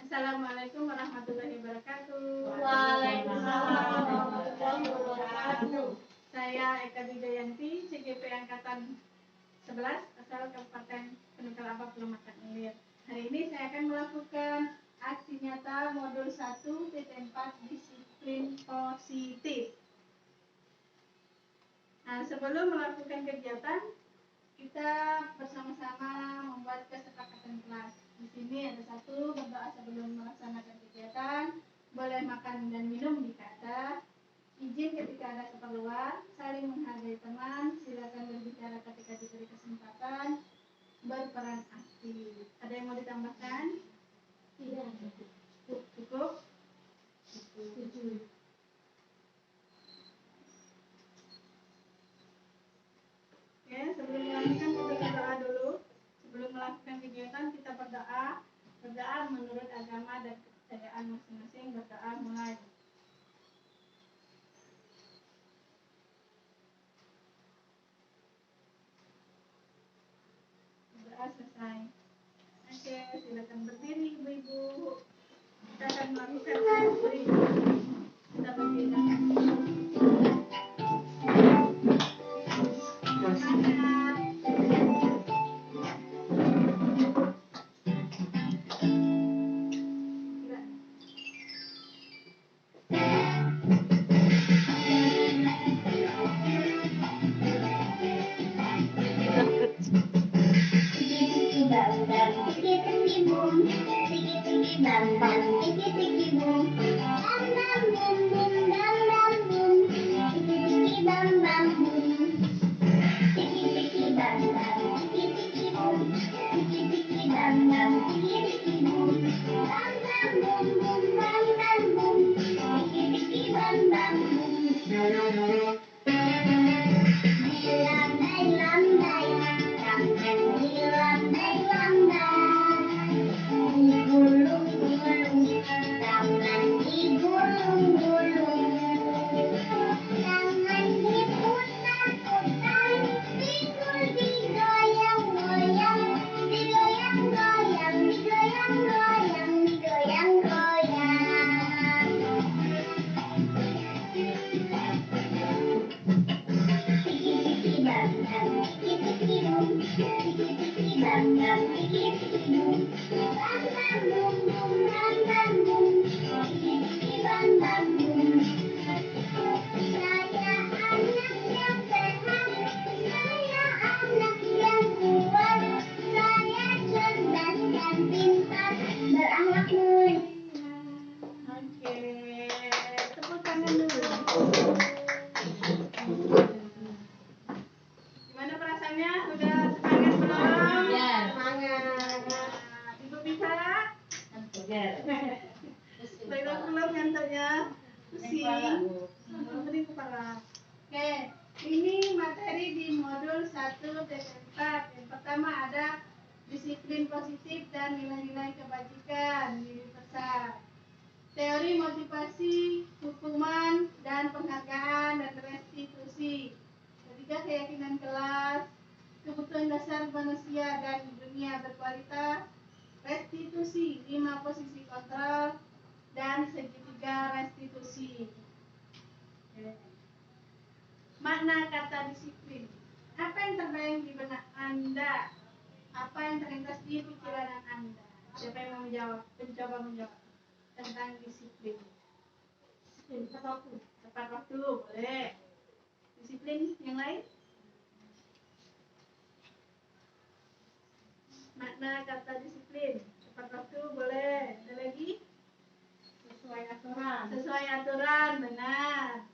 Assalamualaikum warahmatullahi wabarakatuh. Waalaikumsalam warahmatullahi wabarakatuh. Saya Eka Wijayanti, CGP Angkatan 11, asal Kabupaten Penukal Abak, Pelumakan Ilir. Hari ini saya akan melakukan aksi nyata modul 1.4 disiplin positif. Nah, sebelum melakukan kegiatan, kita bersama-sama membuat kesepakatan kelas. Di sini ada satu, berdoa sebelum melaksanakan kegiatan, boleh makan dan minum jika ada, izin ketika ada keperluan, saling menghargai teman, silakan berbicara ketika diberi kesempatan, berperan aktif. Ada yang mau ditambahkan? Tidak. Cukup? Oke, sebelum melakukan kita berdoa dulu. Sebelum melakukan kegiatan kita berdoa. Berdoa menurut agama dan kepercayaan masing-masing. Berdoa mulai. Berdoa selesai. Oke, silakan berdiri ibu-ibu. Kita akan melakukan berdiri. Kita berdiri. Gimana perasaannya? Sudah semangat belum? Ya, semangat. Ibu bisa? Belum ngantuknya? Pusing? Pening kepala. Oke, ini materi di modul 1.4. Yang pertama ada disiplin positif dan nilai-nilai kebajikan diri besar. Teori motivasi, hukuman, dan penghargaan dan restitusi. Ketiga, keyakinan kelas, kebutuhan dasar manusia dan dunia berkualitas, restitusi, 5 posisi kontrol, dan segitiga restitusi. Makna kata disiplin. Apa yang terbayang di benak Anda? Apa yang terlintas di pikiran Anda? Siapa yang mau menjawab? Mencoba menjawab tentang disiplin. Tepat waktu, boleh. Disiplin yang lain? Makna kata disiplin. Tepat waktu, boleh. Ada lagi? Sesuai aturan. Sesuai aturan, benar.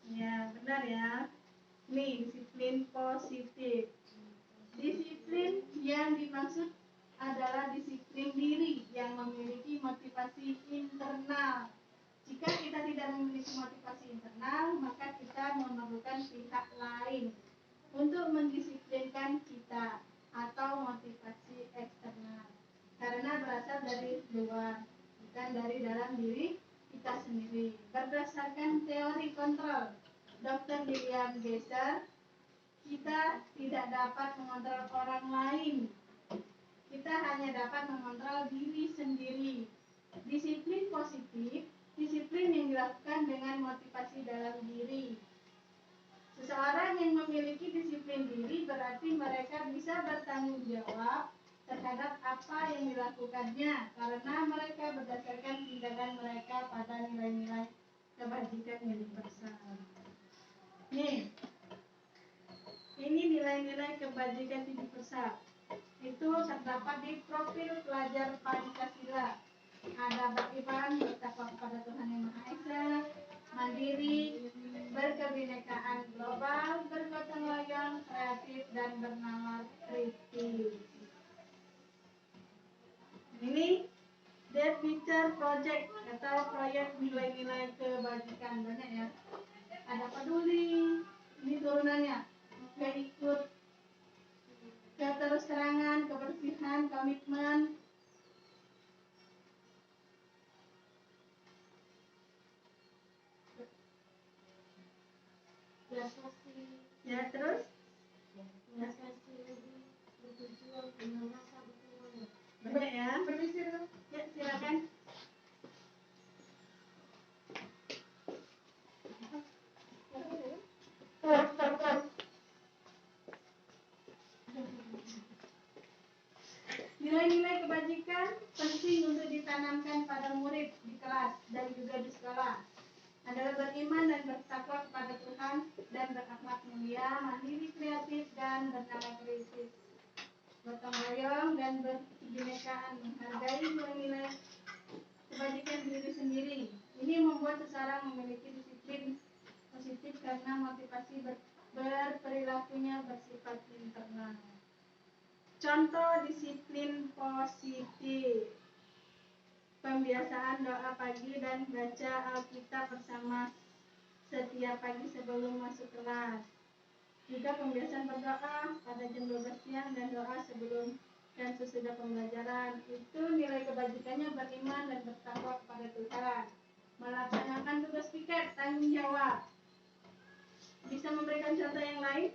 Ya, benar ya. Nih, disiplin positif. Disiplin yang dimaksud adalah disiplin diri yang memiliki motivasi internal. Jika kita tidak memiliki motivasi internal, maka kita memerlukan pihak lain untuk mendisiplinkan kita atau motivasi eksternal. Karena berasal dari luar, bukan dari dalam diri kita sendiri. Berdasarkan teori kontrol Dr. William Geiser, kita tidak dapat mengontrol orang lain. Kita hanya dapat mengontrol jawab terhadap apa yang dilakukannya karena mereka berdasarkan tindakan mereka pada nilai-nilai kebajikan yang dipersal. Nih, ini nilai-nilai kebajikan universal. Itu terdapat di profil pelajar Pancasila. Ada beriman, bertakwa kepada Tuhan Yang Maha Esa, mandiri, berkebinekaan global, bergotong royong, kreatif, dan bernalar kritis. Ini The Future Project atau proyek nilai-nilai kebajikan, banyak ya. Ada peduli, ini turunannya, gak ikut, keterus-terangan, kebersihan, komitmen, ya terus, banyak ya. Permisi dulu, ya silakan. Nilai-nilai kebajikan penting untuk ditanamkan pada murid di kelas dan juga di sekolah. Adalah beriman dan bertakwa kepada Tuhan dan berakhlak mulia, mandiri, kreatif, dan bernalar kritis. Gotong royong dan berkebinekaan, menghargai nilai-nilai kebajikan diri sendiri. Ini membuat seseorang memiliki disiplin positif karena motivasi berperilakunya bersifat internal. Contoh disiplin positif: pembiasaan doa pagi dan baca Alkitab bersama setiap pagi sebelum masuk kelas. Juga pembiasaan berdoa pada jam 12 siang dan doa sebelum dan sesudah pembelajaran. Itu nilai kebajikannya beriman dan bertakwa kepada Tuhan. Melaksanakan tugas piket, tanggung jawab. Bisa memberikan contoh yang lain?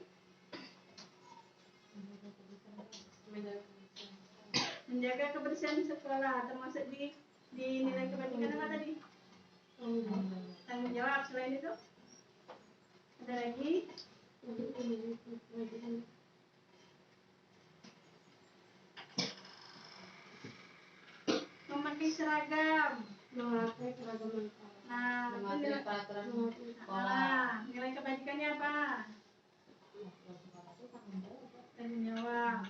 Menjaga kebersihan di sekolah, termasuk di nilai kebajikan apa tadi? Tanggung jawab. Selain itu ada lagi? Memakai seragam. Nah, itu nilai kebajikannya apa? Tanggung jawab.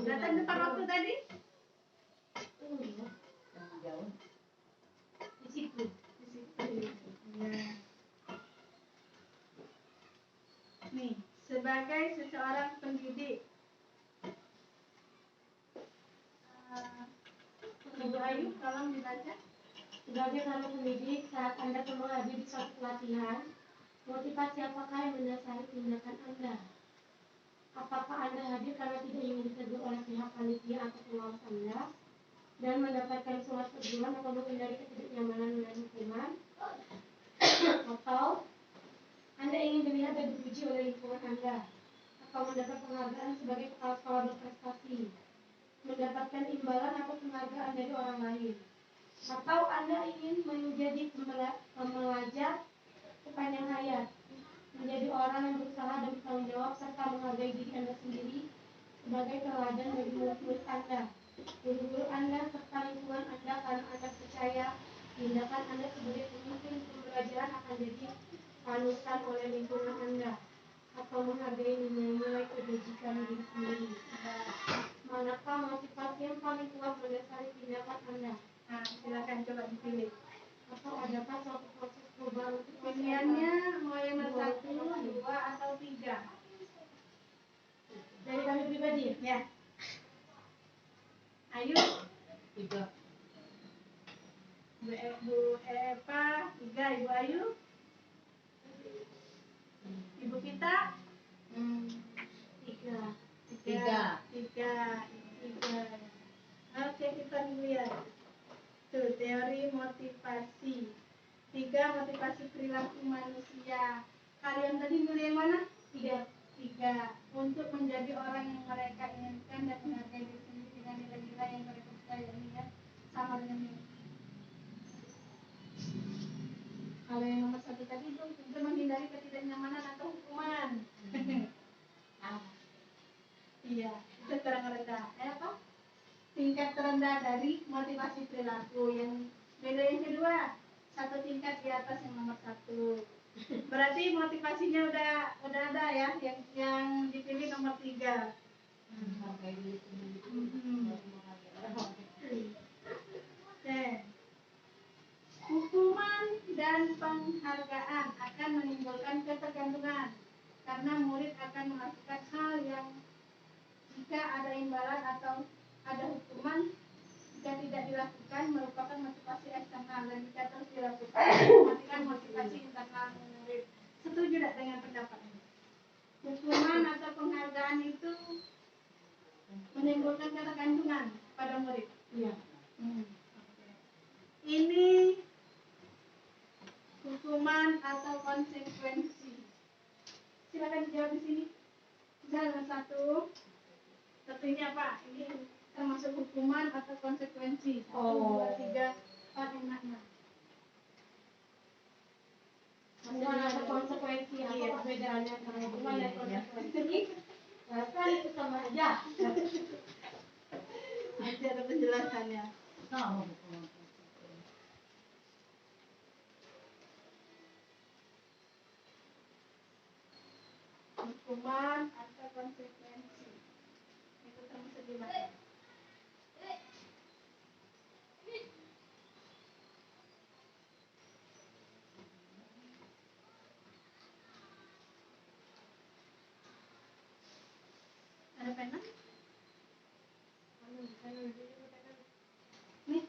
Datang tepat waktu tadi? Disiplin. Ya. Nih, sebagai seseorang pendidik, Ibu Ayu, tolong dibaca. Sebagai seorang pendidik, saat Anda perlu hadir di suatu pelatihan, motivasi apakah yang mendasari tindakan Anda? Apakah Anda hadir karena tidak ingin ditegur oleh pihak panitia atau pengawas Anda dan mendapatkan surat teguran atau menghindari ketidaknyamanan dengan hukuman? Atau Anda ingin dilihat dan dipuji oleh lingkungan Anda? Atau mendapat penghargaan sebagai kepala sekolah berprestasi? Mendapatkan imbalan atau penghargaan dari orang lain? Atau Anda ingin menjadi pembelajar sepanjang hayat, menjadi orang yang berusaha dan bertanggung jawab serta menghargai diri Anda sendiri sebagai teladan bagi murid-murid Anda, guru-guru Anda serta lingkungan Anda karena Anda percaya tindakan Anda sebagai pemimpin pembelajaran akan jadi panutan oleh lingkungan Anda, atau menghargai nilai-nilai kebajikan diri sendiri. Manakah motivasi yang paling kuat mendasari tindakan Anda? Nah, silakan coba dipilih. Atau adakah suatu proses perubahan untuk Pilihannya mau yang 1, 2, atau 3? dari kami pribadi? Ya. Ayo. 3. Bu Eva 3, Ibu Ayu. Ibu kita 3. Oke, kita lihat. Tuh, teori motivasi. 3, motivasi perilaku manusia. Kalian tadi milih yang mana? 3. Untuk menjadi orang yang mereka inginkan dan menghargai diri sendiri dengan nilai-nilai yang mereka percaya. Ini kan sama dengan ini. Kalau yang nomor 1 tadi itu untuk menghindari ketidaknyamanan atau Iya, itu kurang rendah. Apa? Tingkat terendah dari motivasi perilaku. Yang beda yang kedua, satu tingkat di atas yang nomor satu. Berarti motivasinya udah ada ya, yang dipilih nomor 3. Oke. Hukuman dan penghargaan akan menimbulkan ketergantungan karena murid akan melakukan hal yang jika ada imbalan atau ada hukuman, jika tidak dilakukan merupakan motivasi eksternal dan jika terus dilakukan mematikan motivasi internal murid. Setuju tidak dengan pendapat ini? Hukuman atau penghargaan itu menimbulkan ketergantungan pada murid. Iya. Ini hukuman atau konsekuensi. Silakan dijawab di sini. Misalnya satu ini apa? Ini termasuk hukuman atau konsekuensi. 1, 2, 3, 4, 5, 6. Hukuman atau konsekuensi, apa perbedaannya antara hukuman dan konsekuensi? Kan itu sama aja. Ada penjelasannya. Sama. Hukuman atau konsekuensi itu termasuk di mana? Ada pena? Nih.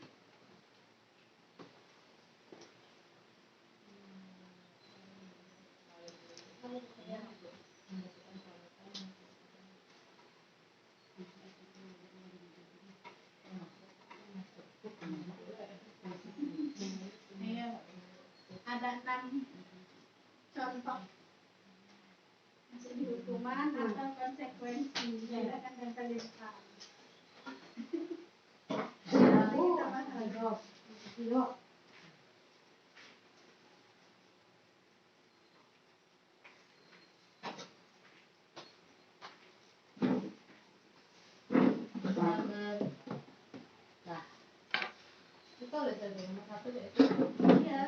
Ada 6 contoh masuk di hukuman atau konsekuensi. Silakan tempel di depan. Kita bahas. Yuk. Nah, itu udah jadi nomor 1 ya. Iya,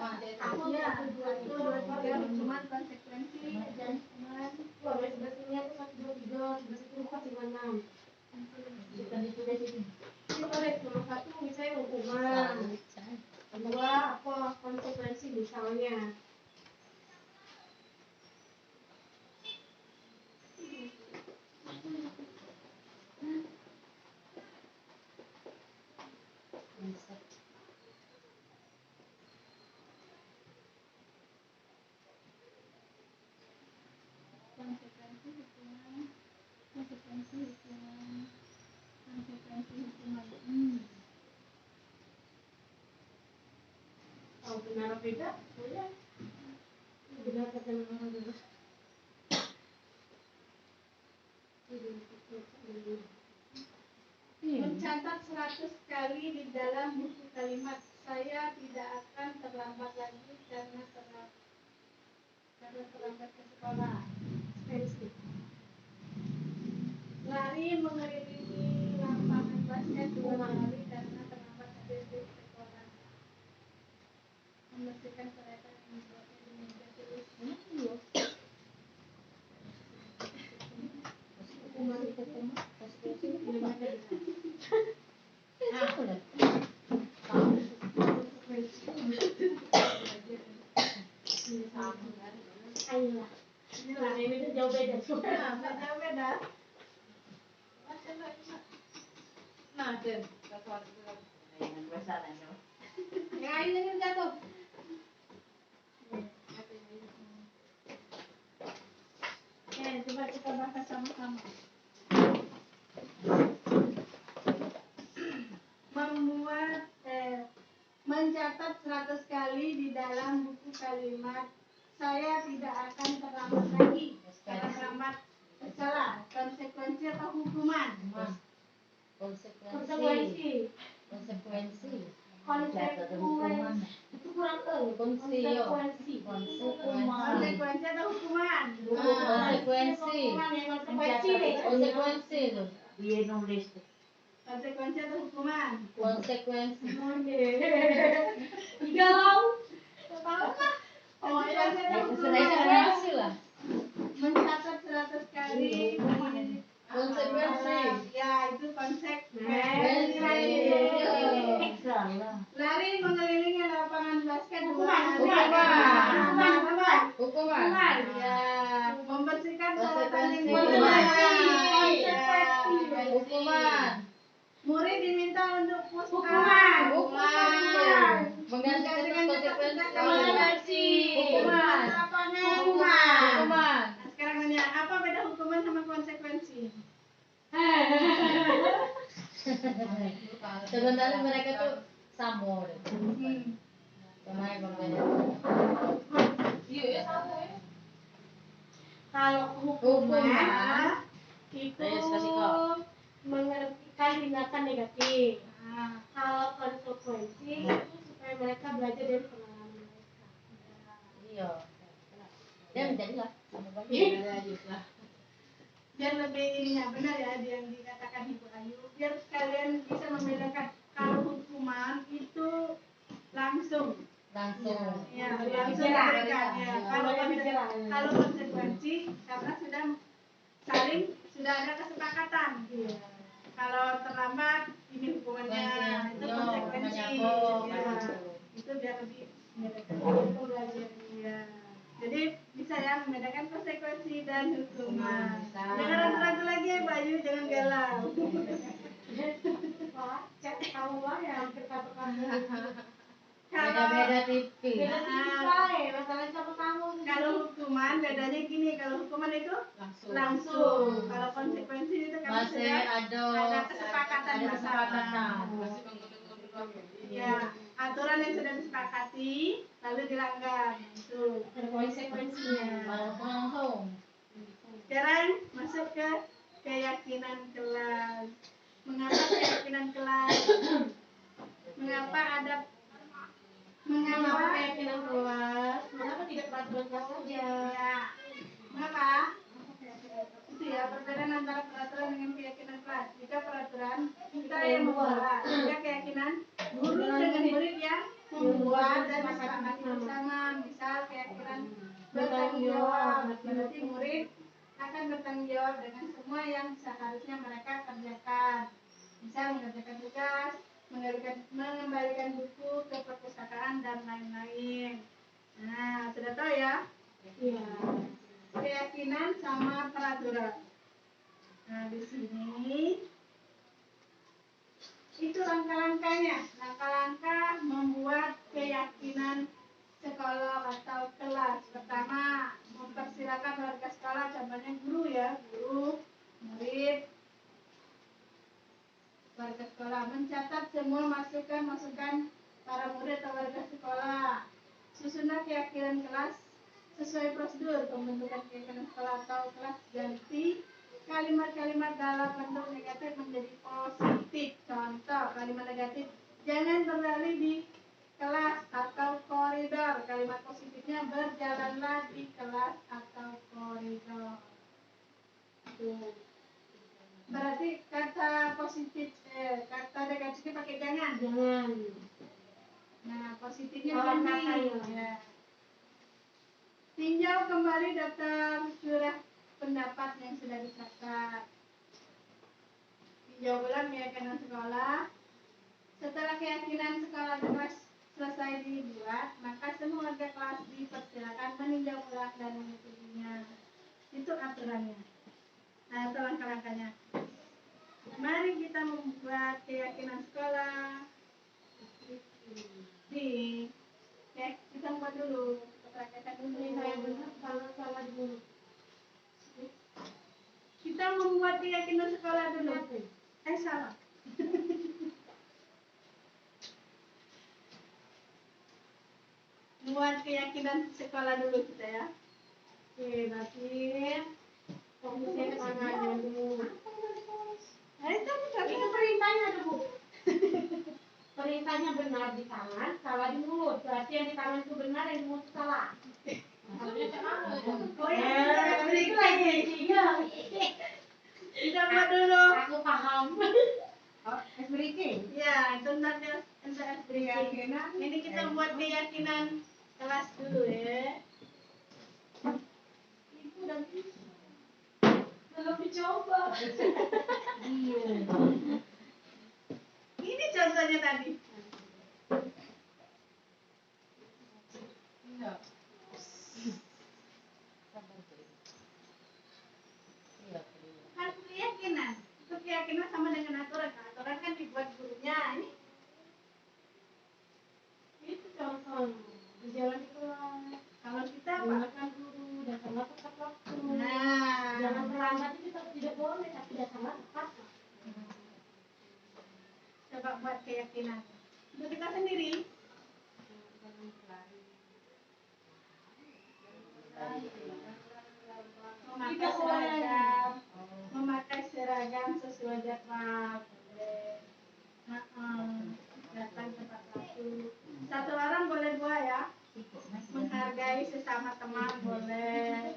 aku ya, 1, 2, 3 hukuman, konsekuensi, dan hukuman. Wah, sebelah sini aku 1, 2, 3, sebelah situ 4, 5, 6. Kita ditulis ini. Ini boleh nomor 1 misalnya hukuman. Kedua apa konsekuensi misalnya. Konsekuensi hukuman, konsekuensi hukuman, konsekuensi hukuman. Kalau benar beda, boleh. Benar kata orang dulu. Mencatat 100 kali di dalam buku kalimat. Saya tidak akan terlambat lagi karena terlambat ke sekolah. Lari mengelilingi lapangan basket 2 kali karena terlambat hadir di sekolah. Membersihkan kereta yang dibuatnya di meja tulis. Ayolah. Nah, ini tuh jauh beda. Jauh beda. Nah, Den, yang biasanya. Yang ayu ini jatuh. Coba kita bahas sama-sama. Mencatat 100 kali di dalam buku kalimat. Saya tidak akan terlambat lagi. Karena terlambat salah. Konsekuensi atau hukuman? Konsekuensi. Konsekuensi. Konsekuensi itu kurang konsekuensi. Konsekuensi atau hukuman? Konsekuensi. Konsekuensi tuh. Dia nulis tuh. Konsekuensi atau hukuman? Konsekuensi. Galau. Oh ya, Konsekuensi lah. mencatat 100 kali. Konsekuensi. Ya, itu konsekuensi. Salah. Lari mengelilingi lapangan basket Hukuman. Ya, membersihkan sorotan yang Konsekuensi. Hukuman. Murid diminta untuk push up. Hukuman. Menggantikan konsekuensi. Hukuman. Hukuman. Nah, sekarang nanya, apa beda hukuman sama konsekuensi? Sebenarnya mereka tuh sama. Cuma yang berbeda. Kalau hukuman itu Ayo, kasih kau. menghentikan tindakan negatif. Nah, Kalau konsekuensi itu supaya mereka belajar dari pengalaman mereka. Iya. Dia menjadilah. biar lebih ininya benar ya yang dikatakan Ibu Ayu, biar kalian bisa membedakan kalau hukuman itu langsung ya langsung diberikan ya. Kalau konsekuensi karena sudah ada kesepakatan. Kalau terlambat ini hukumannya, itu konsekuensi. Ya, itu biar lebih membedakan pembelajarannya. Jadi bisa ya membedakan konsekuensi dan hukuman. Jangan ragu-ragu lagi ya Bayu, jangan galau. Cek tahu lah ya hampir kata-kata. Beda-beda tipis. Beda tipis baik, masalahnya sama kamu. Kalau hukuman bedanya gini, kalau hukuman itu langsung. Kalau konsekuensi itu kan Masih ada kesepakatan kesepakatan. Ya, aturan yang sudah disepakati lalu dilanggar. Itu Ada konsekuensinya. Langsung. sekarang masuk ke keyakinan kelas. Mengapa keyakinan kelas? Mengapa keyakinan kelas? Mengapa tidak peraturan kelas saja? Ya, mengapa? Itu ya perbedaan antara peraturan dengan keyakinan kelas. Jika peraturan kita yang membuat, jika keyakinan guru dengan murid yang membuat dan disepakati bersama. Misal keyakinan bertanggung jawab, berarti murid akan bertanggung jawab dengan semua yang seharusnya mereka kerjakan. Misal mengerjakan tugas, mengembalikan buku ke perpustakaan dan lain-lain. Nah, sudah tahu ya? Iya. Keyakinan sama peraturan. Nah, di sini itu langkah-langkahnya. Langkah-langkah membuat keyakinan sekolah atau kelas. Pertama, mempersilakan warga sekolah, contohnya guru ya, guru, murid, warga sekolah mencatat semua masukan para murid atau warga sekolah. Susunlah keyakinan kelas sesuai prosedur pembentukan keyakinan sekolah atau kelas. Ganti kalimat-kalimat dalam bentuk negatif menjadi positif. Contoh kalimat negatif, jangan berdalih di kelas atau koridor. Kalimat positifnya berjalanlah di kelas atau koridor. Tuh. Berarti kata positif, kata negatifnya pakai jangan. Jangan. Nah, positifnya Orang ganti. kata ya. Tinjau kembali daftar surat pendapat yang sudah dicatat. Tinjau ulang keyakinan sekolah. Setelah keyakinan sekolah kelas selesai dibuat, maka semua warga kelas dipersilakan meninjau ulang dan mengikutinya. Itu aturannya. Nah, itu langkah-langkahnya. Mari kita membuat keyakinan sekolah. Kita buat dulu. Ini saya benar salah dulu. Kita membuat keyakinan sekolah dulu. Salah. Buat keyakinan sekolah dulu kita ya. Oke, berarti fokusnya ke tangannya dulu. Itu perintahnya ada, Bu. Perintahnya benar di tangan, salah di mulut. Berarti Berarti yang di tangan itu benar, yang di mulut itu salah. Oh ya, Itu lagi isinya. dicoba dulu. Aku paham. Ya, itu nanti untuk keyakinan. Ini kita buat keyakinan kelas dulu ya. Itu udah bisa. Belum dicoba. Iya. Ini contohnya tadi. Iya. Sabar, Bu. Iya, Bu. Kan keyakinan. Itu keyakinan sama dengan aturan. Nah, aturan kan dibuat gurunya. Itu contoh. Berjalan di kelas. Kalau kita apa? Menggunakan guru, datanglah tepat waktu. Nah, Jangan terlambat itu tidak boleh, tapi datanglah tepat. coba buat keyakinan. Untuk kita sendiri. Memakai seragam, memakai seragam sesuai jadwal. Datang tepat waktu. Satu orang boleh 2 ya. Menghargai sesama teman boleh.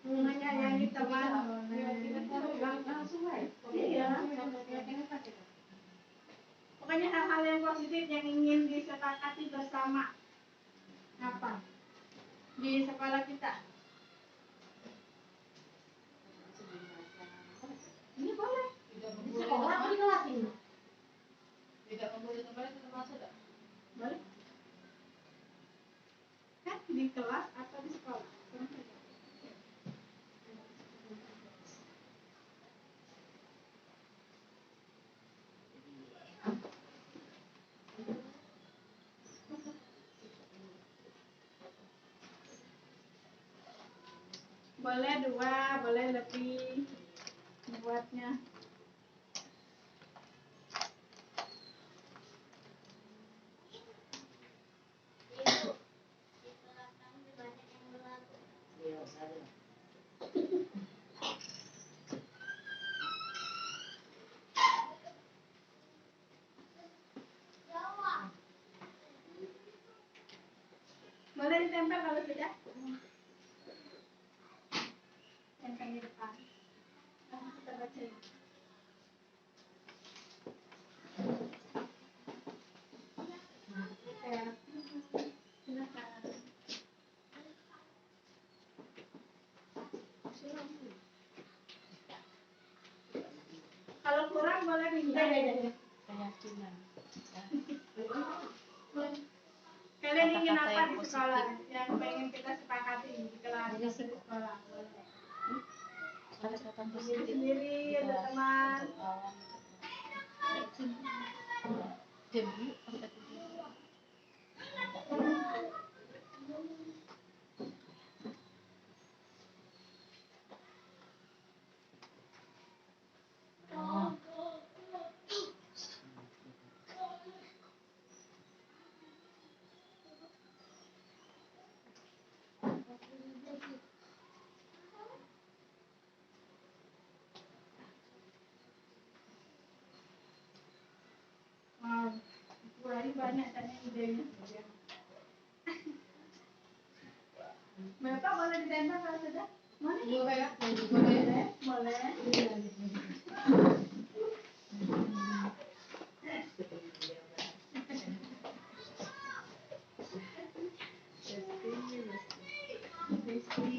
Menyayangi teman boleh. Iya. Pokoknya hal-hal yang positif yang ingin disepakati bersama. Apa? Di sekolah kita. Ini boleh. Di sekolah atau di kelas ini? Tidak memberi tempat itu termasuk tak? Boleh. Kan di kelas atau di sekolah. Boleh 2, boleh lebih buatnya. Iya, ada. Boleh ditempel kalau sudah. Tempel di depan. Kita baca. Silakan. Kalau kurang boleh minta. Keyakinan. Kalian ingin Kata-kata apa yang di positif. sekolah? Yang pengen kita sepakati di kelas di sekolah. Boleh. Kata-kata Diri positif. sendiri, ada teman. Jadi, Wow, Bu Ari banyak tanya idenya. Bapak boleh ditempel kalau sudah? Boleh? Boleh. Boleh.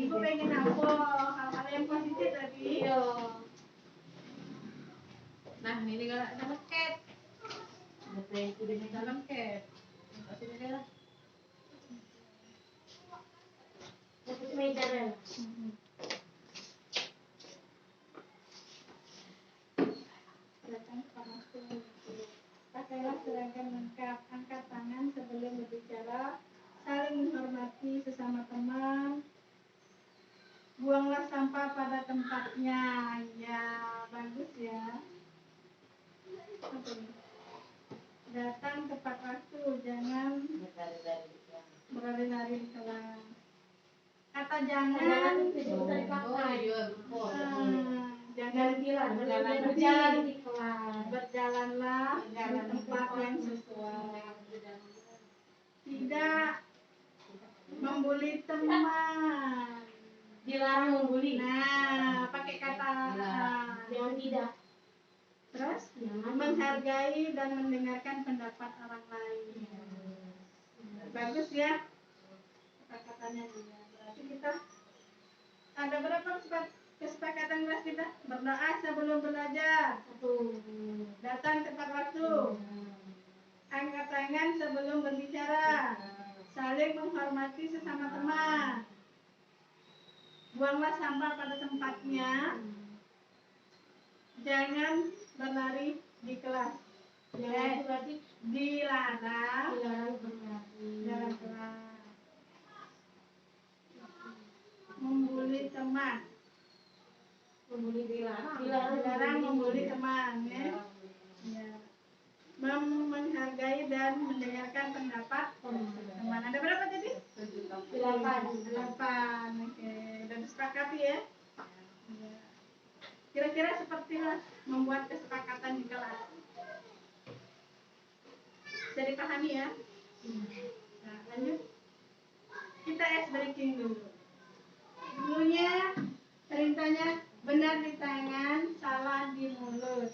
Ibu pengen apa? Hal-hal yang positif tadi. Iya. Nah, ini kalau ada lengket. Ada yang sudah minta lengket. Kasih dia lah. Seperti meja rel. Datang ke kampus. Pakailah seragam lengkap. Angkat tangan sebelum berbicara. Saling menghormati sesama teman. Buanglah sampah pada tempatnya. Ya, bagus ya. Apa ini? Datang tepat waktu, jangan berlari-lari di kelas. Kata jangan, jangan bilang berjalan di kelas. Berjalanlah di tempat yang sesuai. tidak membuli teman. Dilarang membuli. Nah, pakai kata Jangan tidak. terus menghargai dan mendengarkan pendapat orang lain. Bagus ya kesepakatannya juga. Berarti kita ada berapa kesepakatan kelas kita? Berdoa sebelum belajar, datang tepat waktu, angkat tangan sebelum berbicara, saling menghormati sesama teman, buanglah sampah pada tempatnya, jangan berlari di kelas. Jangan berarti Dilarang berlari. dalam kelas. Membuli teman. Membuli dilarang. Dilarang membuli teman, ya. Ya. Menghargai dan mendengarkan pendapat teman. Ada berapa tadi? 8. Oke, udah disepakati ya. Ya. Kira-kira sepertilah membuat kesepakatan di kelas. Bisa dipahami ya? Nah, lanjut. Kita ice breaking dulu. Dulunya perintahnya benar di tangan, salah di mulut.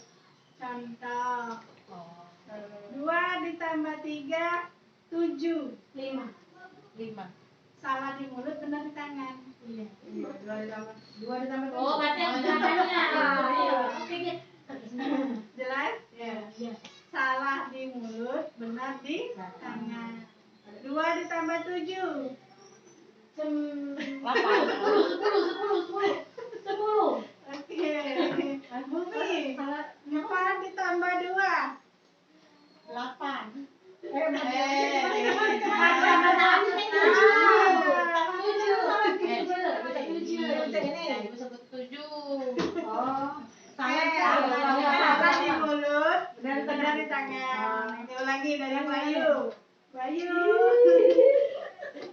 Contoh. 2 ditambah 3, 7. 5. Salah di mulut, benar di tangan. Iya. 2 ditambah 7. Oh, berarti yang belakangnya. Oke. Jelas? Iya. Salah di mulut, benar di tangan. 2 ditambah 7. 10. 8. Oke. Bumi. 4 ditambah 2. 8. Salah di mulut, benar di tangan. Ini ulangi dari Bayu.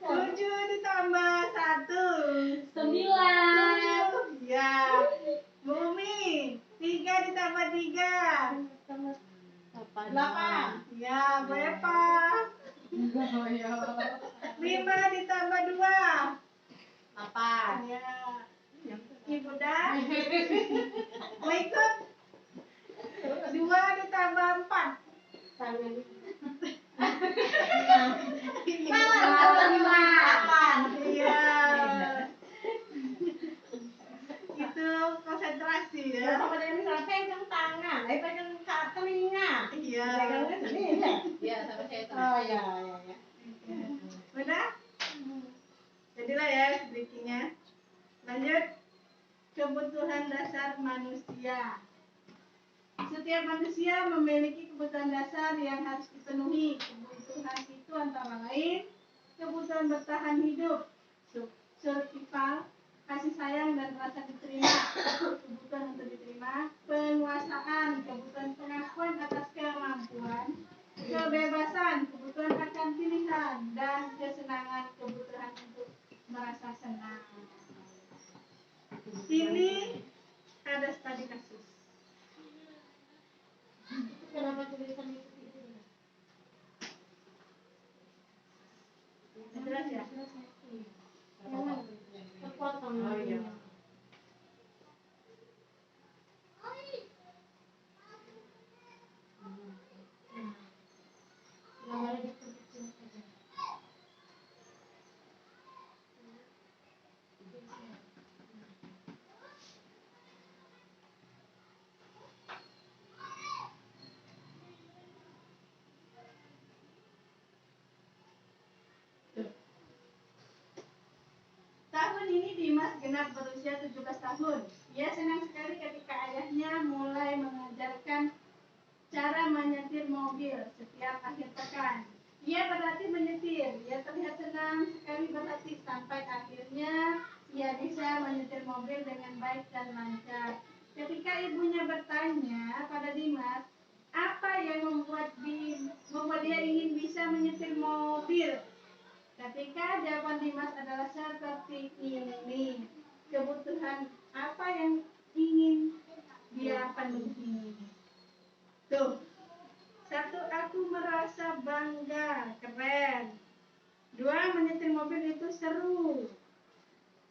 7 ditambah 1. 9. Ya. Bumi. 3 ditambah 3. 8. Ya, berapa? 5 ditambah 2. 8. Ya. Ibu dah. Mau ikut? 2 ditambah 4. Tangan. 8. Iya. Itu konsentrasi ya. Sama dengan misalnya pegang tangan, pegang telinga. Iya. Iya, sama saya itu. Oh ya. Benar? Jadilah ya sedikitnya. Lanjut. Kebutuhan dasar manusia. Setiap manusia memiliki kebutuhan dasar yang harus dipenuhi. Kebutuhan itu antara lain kebutuhan bertahan hidup, survival, kasih sayang dan rasa diterima, kebutuhan untuk diterima, penguasaan, kebutuhan pengakuan atas kemampuan, kebebasan, kebutuhan akan pilihan, dan kesenangan, kebutuhan untuk merasa senang. Ini ada studi kasus. Kenapa tulisan itu? Jelas ya? Terpotong. Oh iya. Gambarnya diperkecil saja. Tahun ini Dimas genap berusia 17 tahun. Ia senang sekali ketika ayahnya mulai mengajarkan cara menyetir mobil setiap akhir pekan. Ia berlatih menyetir. Ia terlihat senang sekali berlatih sampai akhirnya ia bisa menyetir mobil dengan baik dan lancar. Ketika ibunya bertanya pada Dimas, apa yang membuat dia ingin bisa menyetir mobil? Ketika jawaban Dimas adalah seperti ini, kebutuhan apa yang ingin dia penuhi? Tuh, 1, aku merasa bangga, keren. 2, menyetir mobil itu seru.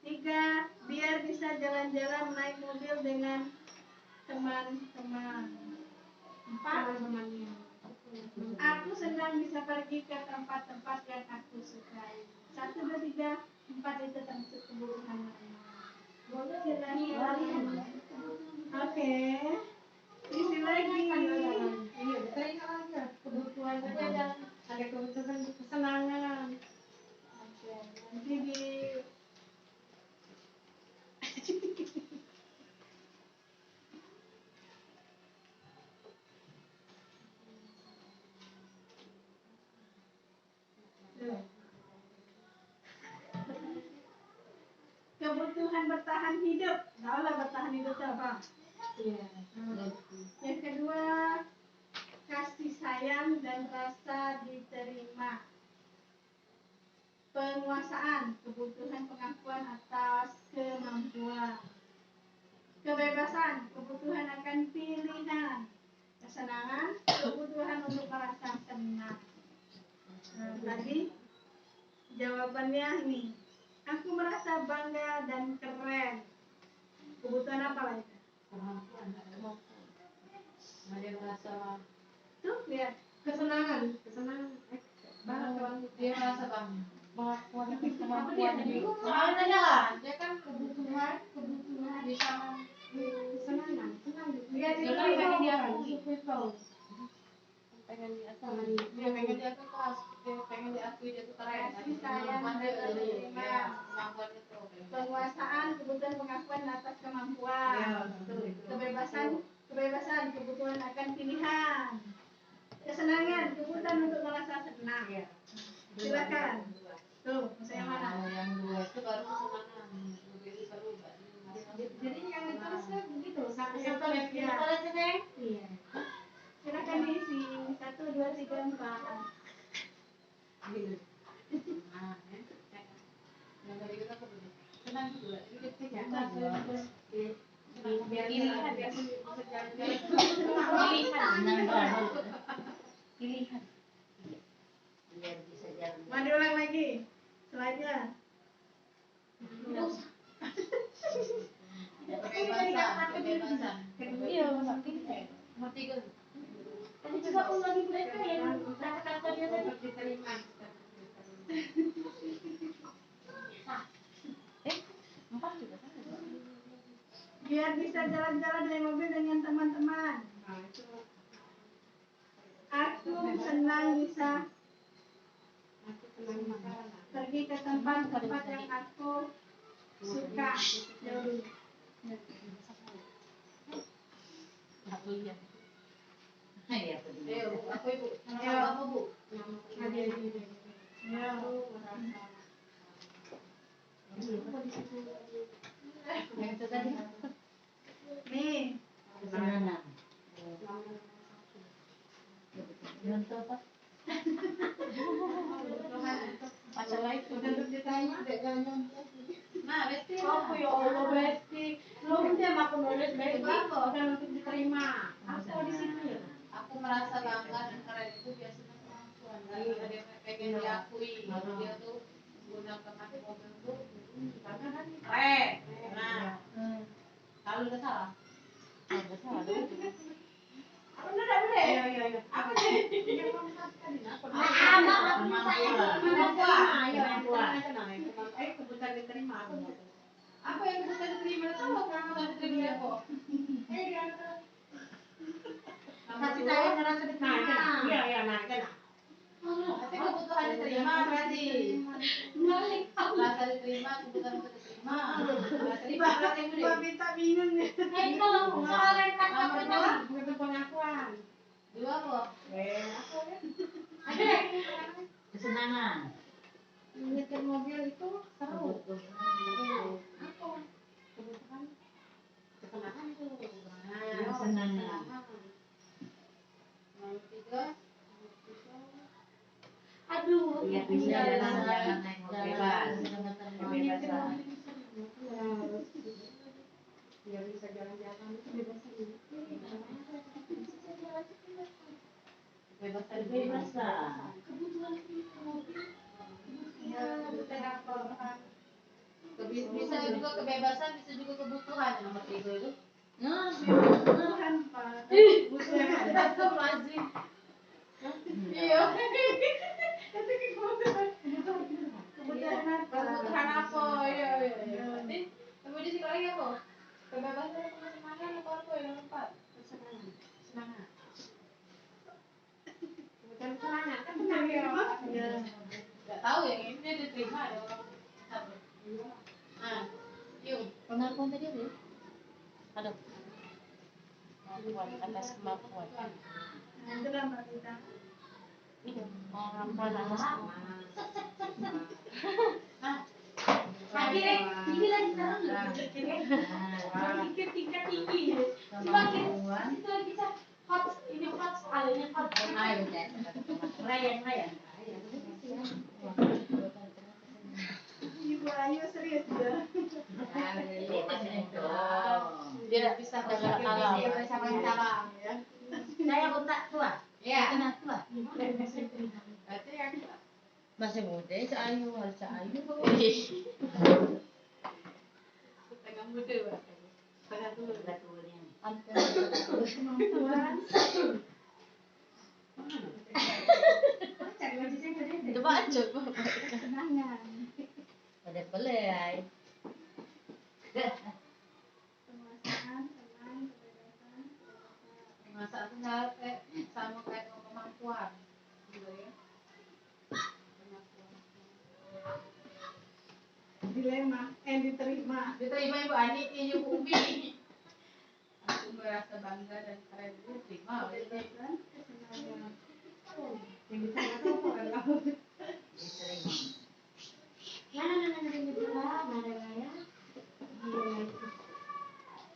3, biar bisa jalan-jalan naik mobil dengan teman-teman. 4, aku senang bisa pergi ke tempat-tempat yang aku sukai. 1, 2, 3, 4 itu termasuk kebutuhan mana? Silakan. Oke. Isi lagi. Iya, teringat aja kebutuhan saja ada kebutuhan kesenangan. Oke, nanti di kebutuhan bertahan hidup. Tahu lah bertahan hidup itu apa? Iya. Yang kedua, kasih sayang dan rasa diterima. Penguasaan, kebutuhan pengakuan atas kemampuan. Kebebasan, kebutuhan akan pilihan. Kesenangan, kebutuhan untuk merasa senang. Tadi jawabannya ini. Aku merasa bangga dan keren. Kebutuhan apa lagi? Ada merasa Tuh, lihat. Kesenangan. dia merasa bangga. Kemampuan Soalnya aja lah, dia kan kebutuhan bisa kesenangan, senang gitu. Dia Dia itu kan pengen dia dia pengen dia tuh kelas, dia pengen diakui dia tuh keren. kasih sayang dan rasa diterima. Kemampuan itu. Penguasaan, kebutuhan pengakuan atas kemampuan. Kebebasan, kebutuhan akan pilihan. Kesenangan, kebutuhan untuk merasa senang. Silakan. Tuh, saya mana? Yang 2 itu baru kesenangan. Lebih seru Mbak. Jadi yang ditulisnya begitu, satu Iya. aja deh. Iya. Silakan diisi. 1, 2, 3, 4. Yang tadi kita kebetulan senang juga. Itu Biar pilihan biar pilihan biar bisa jalan. Mau diulang lagi? Slide-nya. Kebebasan. Iya, Ngerti kan? Tadi juga ulangi mereka yang kata-katanya tadi. Diterima. Empat juga kan? Biar bisa jalan-jalan naik mobil dengan teman-teman. Aku senang bisa pergi ke tempat-tempat yang aku suka. Aku lihat. Iya, Ayo, aku ibu. Nama apa bu? Yang itu tadi. Nih, Kesenangan. Untuk apa? Masalah itu untuk ditanya. Nah, besti Aku ya Allah besti, lu dia aku nulis besti, bukan untuk diterima. Aku di situ. Aku merasa bangga dan keren itu biasanya kemampuan. Karena dia pengen diakui. Dia tuh menggunakan hati mobil tuh karena kan keren. Nah, kalau udah salah. Udah salah. Aku udah boleh. Iya. Apa nih? Yang keempat tadi. Kebutuhan diterima. Apa yang kebutuhan diterima? Tahu kebutuhan diterima apa? Kasih sayang dan rasa diterima. Iya, nah itu nah. Tapi kebutuhan diterima berarti rasa diterima, kebutuhan untuk diterima. Rasa diterima Mbak Vita bingung nih. Itu soal yang kata bukan pengakuan. 2 apa? Ada Kesenangan. menyetir mobil itu seru. Apa? Kebutuhan kesenangan itu. Kesenangan. Yang 3 Aduh, biar bisa jalan-jalan naik bebas. Kebebasan. Biar bisa jalan-jalan kebebasan. Kebebasan. Kebutuhan mobil. Bisa juga kebebasan, bisa juga kebutuhan nomor 3 itu. Nah, kebutuhan Pak. Kebutuhan. Lazim. Iya. Itu kebutuhan. Kebutuhan apa? Kebutuhan apa? Iya. Berarti temu di sekolah ya kok. Kebebasan atau kesenangan atau apa yang empat? Semangat. Bukan semangat kan Senang ya, Pak? ya. Enggak tahu yang ini dia diterima ada orang satu. Nah, yuk. Pengakuan tadi apa ya? Ada kemampuan, atas kemampuan. Nah, itulah Mbak Rita. Kemampuan atas kemampuan. Nah, Akhirnya ini lagi sekarang tingkat tinggi. Semakin itu bisa hot ini hot soalnya hot. Ayo, Ryan. Ibu Ayu serius ya. dia bisa Dengan berpikir alam. dia bersama-sama ya. Saya kontak tua. Ya. Kena tua. Berarti yang Masih muda, seayu, harus seayu. setengah muda, Pak. Setengah tua. Kemampuan. Coba aja. Kesenangan. Ada pelai. Penguasaan, tenang, kebebasan, Penguasaan sama kayak kemampuan gitu ya. dilema, diterima. Diterima Ibu Ani, Ibu Umi. Aku merasa bangga dan keren itu terima. Kebebasan, kesenangan. Yang bisa apa orang kamu? Mana ya?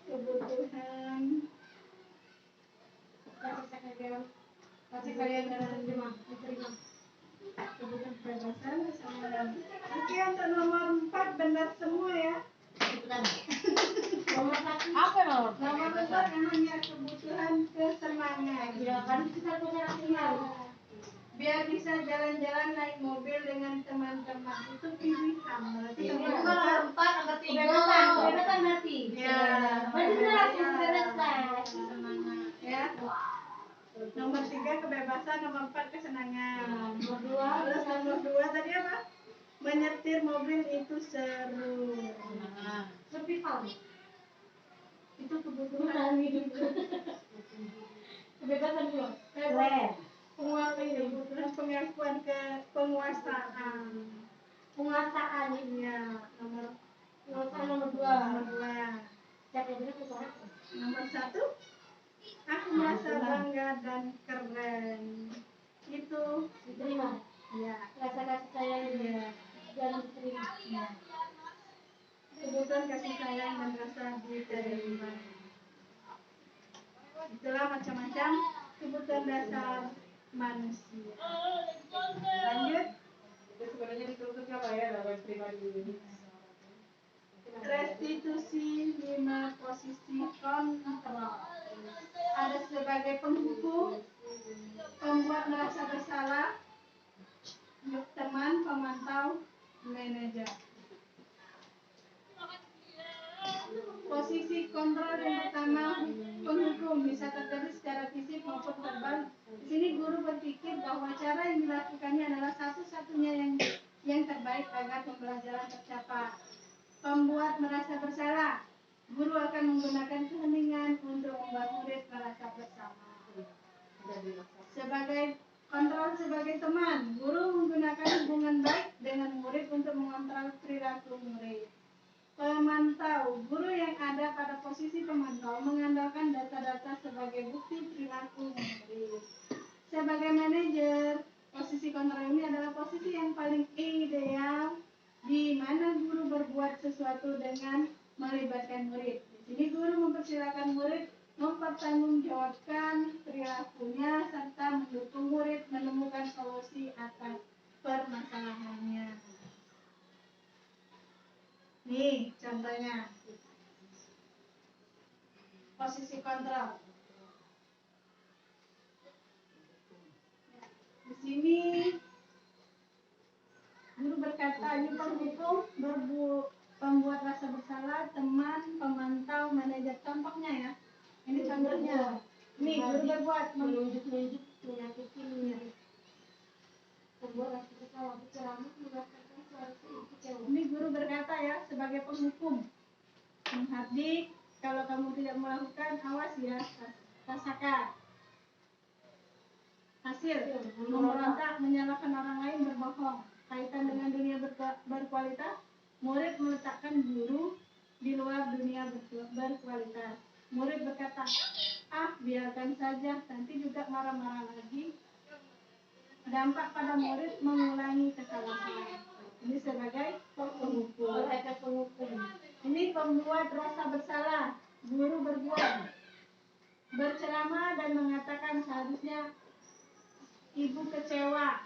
Kebutuhan, Kasih kalian diterima. kebutuhan kebebasan, kesenangan. Oke, untuk nomor 4 benar semua ya. Nomor 1 Apa nomor? Nomor 4 namanya kebutuhan kesenangan. ya kan kita punya nasional. Biar bisa jalan-jalan naik mobil dengan teman-teman, itu pilihan. Berarti Ini nomor bukan nomor 4, nomor 3. Kebebasan berarti. Ya, Berarti benar aku kebebasan. kesenangan ya. Nomor 3 kebebasan, nomor 4 kesenangan. Nomor 2 Terus nomor 2 tadi apa? Menyetir mobil itu seru. Nah, survival. Itu kebutuhan. Bertahan hidup. Kebebasan dulu. Keren. Kebutuhan pengakuan ke penguasaan. Penguasaan Ya, nomor nomor 2. nomor 2. Siapa yang bilang penguasaan? Nomor 1, aku merasa bangga dan keren. Itu Diterima. ya, Rasa kasih sayang ya, dan diterima. ya. Kebutuhan kasih sayang dan rasa diterima. Itulah macam-macam kebutuhan dasar manusia. Lanjut. itu sebenarnya dituntut apa ya dalam pribadi ini? Restitusi 5 posisi kontrol. Ada sebagai penghukum, pembuat merasa bersalah, teman, pemantau, manajer. Posisi kontrol yang pertama, penghukum bisa terjadi secara fisik maupun verbal. Di sini guru berpikir bahwa cara yang dilakukannya adalah satu-satunya yang terbaik agar pembelajaran tercapai. Pembuat merasa bersalah, guru akan menggunakan keheningan untuk membuat murid merasa bersama. Sebagai kontrol sebagai teman, guru menggunakan hubungan baik dengan murid untuk mengontrol perilaku murid. Pemantau, guru yang ada pada posisi pemantau mengandalkan data-data sebagai bukti perilaku murid. Sebagai manajer, posisi kontrol ini adalah posisi yang paling ideal di mana guru berbuat sesuatu dengan melibatkan murid. Di sini guru mempersilakan murid mempertanggungjawabkan perilakunya serta mendukung murid menemukan solusi atas permasalahannya. Nih contohnya, posisi kontrol. Di sini guru berkata sumbernya. Nih, guru berbuat menunjuk-nunjuk menyakiti mirip. Membuat rasa kesal waktu ceramah mengatakan suara kecewa. Ini guru berkata ya, sebagai penghukum. Menghardik, kalau kamu tidak melakukan, awas ya, rasakan. Hasil, memberontak, menyalahkan orang lain, berbohong. Kaitan dengan dunia berkualitas, murid meletakkan guru di luar dunia berkualitas. Murid berkata, biarkan saja, nanti juga marah-marah lagi. Dampak pada murid mengulangi kesalahan. Ini sebagai penghukum. Ini pembuat rasa bersalah. Guru berbuat, berceramah dan mengatakan seharusnya ibu kecewa.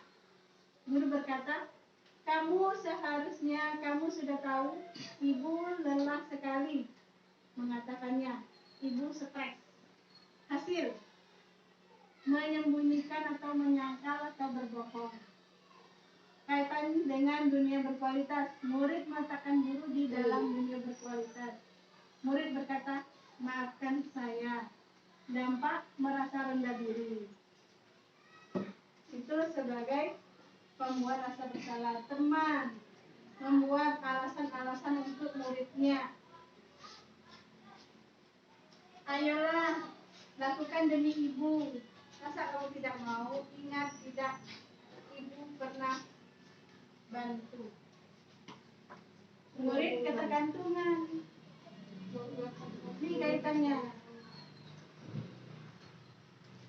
Guru berkata, kamu sudah tahu ibu lelah sekali. Mengatakannya, ibu stres. Hasil, menyembunyikan atau menyangkal atau berbohong. Kaitan dengan dunia berkualitas, murid meletakkan guru di dalam dunia berkualitas. Murid berkata, maafkan saya. Dampak merasa rendah diri. Itu sebagai pembuat rasa bersalah. Teman membuat alasan-alasan untuk muridnya. Ayolah, lakukan demi ibu. Masa kamu tidak mau? Ingat tidak, ibu pernah bantu. Murid ketergantungan. Ini kaitannya.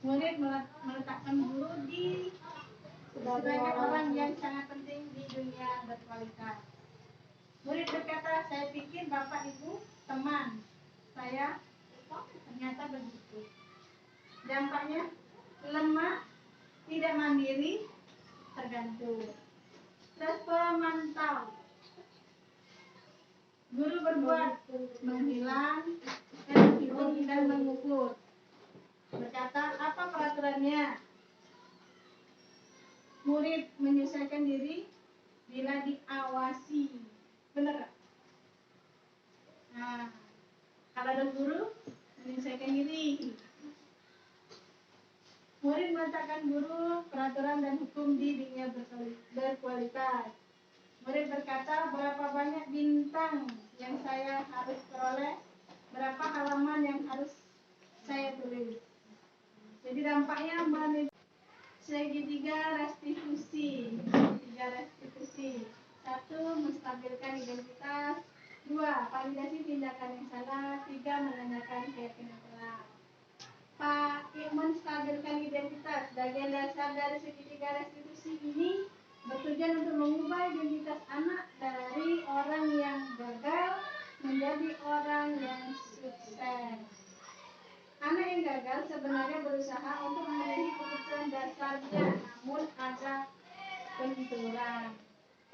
Murid meletakkan guru di sebagai orang yang sangat penting di dunia berkualitas. Murid berkata, saya pikir bapak ibu teman saya, ternyata begitu. Dampaknya lemah, tidak mandiri, tergantung. Terus pemantau. Guru berbuat, menghilang, menghitung dan mengukur. Berkata, apa peraturannya? Murid menyesuaikan diri bila diawasi. Benar? Nah, kalau ada guru menyesuaikan diri. Murid meletakkan guru, peraturan dan hukum di dunia berkualitas. Murid berkata, berapa banyak bintang yang saya harus peroleh, berapa halaman yang harus saya tulis. Jadi dampaknya segitiga restitusi. Satu, menstabilkan identitas. Dua, validasi tindakan yang salah. Tiga, menanyakan keyakinan salah. Menstabilkan identitas. Bagian dasar dari segitiga restitusi ini bertujuan untuk mengubah identitas anak dari orang yang gagal menjadi orang yang sukses. Anak yang gagal sebenarnya berusaha untuk memenuhi kebutuhan dasarnya, namun ada benturan.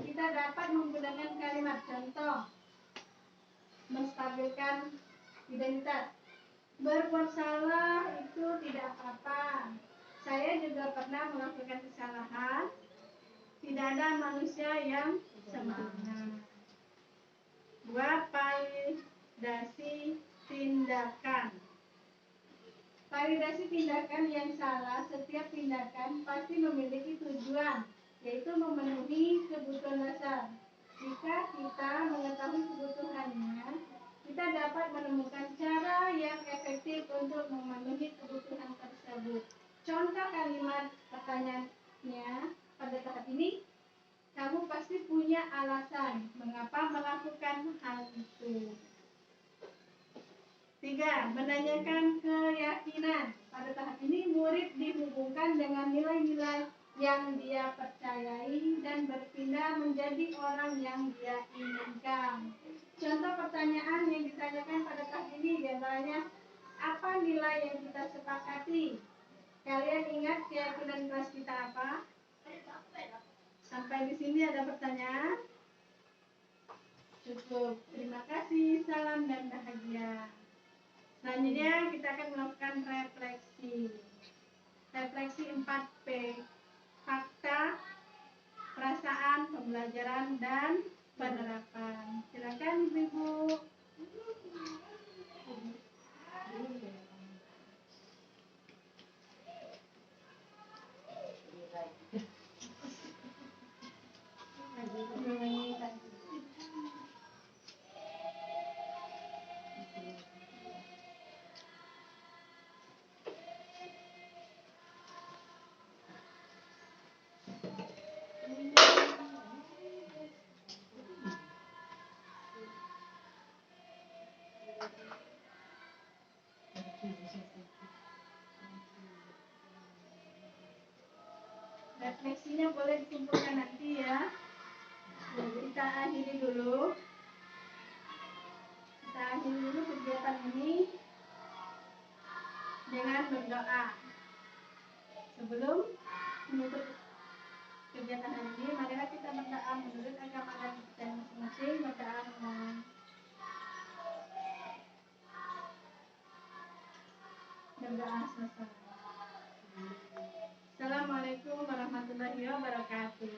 Kita dapat menggunakan kalimat contoh menstabilkan identitas. Berbuat salah itu tidak apa-apa. Saya juga pernah melakukan kesalahan. Tidak ada manusia yang sempurna. Buat validasi tindakan. Validasi tindakan yang salah. Setiap tindakan pasti memiliki tujuan, yaitu memenuhi kebutuhan dasar. Jika kita mengetahui kebutuhannya, kita dapat menemukan cara yang efektif untuk memenuhi kebutuhan tersebut. Contoh kalimat pertanyaannya pada tahap ini, kamu pasti punya alasan mengapa melakukan hal itu. 3. Menanyakan keyakinan. Pada tahap ini, murid dihubungkan dengan nilai-nilai yang dia percayai dan berpindah menjadi orang yang dia inginkan. Contoh pertanyaan yang ditanyakan pada tahap ini diantaranya, apa nilai yang kita sepakati? Kalian ingat keyakinan kelas kita apa? Sampai di sini ada pertanyaan? Cukup. Terima kasih. Salam dan bahagia. Selanjutnya kita akan melakukan refleksi. Refleksi 4P. Fakta, perasaan, pembelajaran, dan penerapan. Silakan Ibu. refleksinya boleh dikumpulkan nanti ya. Kita akhiri dulu. Kita akhiri dulu kegiatan ini dengan berdoa. Sebelum menutup kegiatan hari ini, marilah kita berdoa menurut agama dan kita masing-masing. Berdoa memohon. Berdoa selesai. Assalamualaikum warahmatullahi wabarakatuh.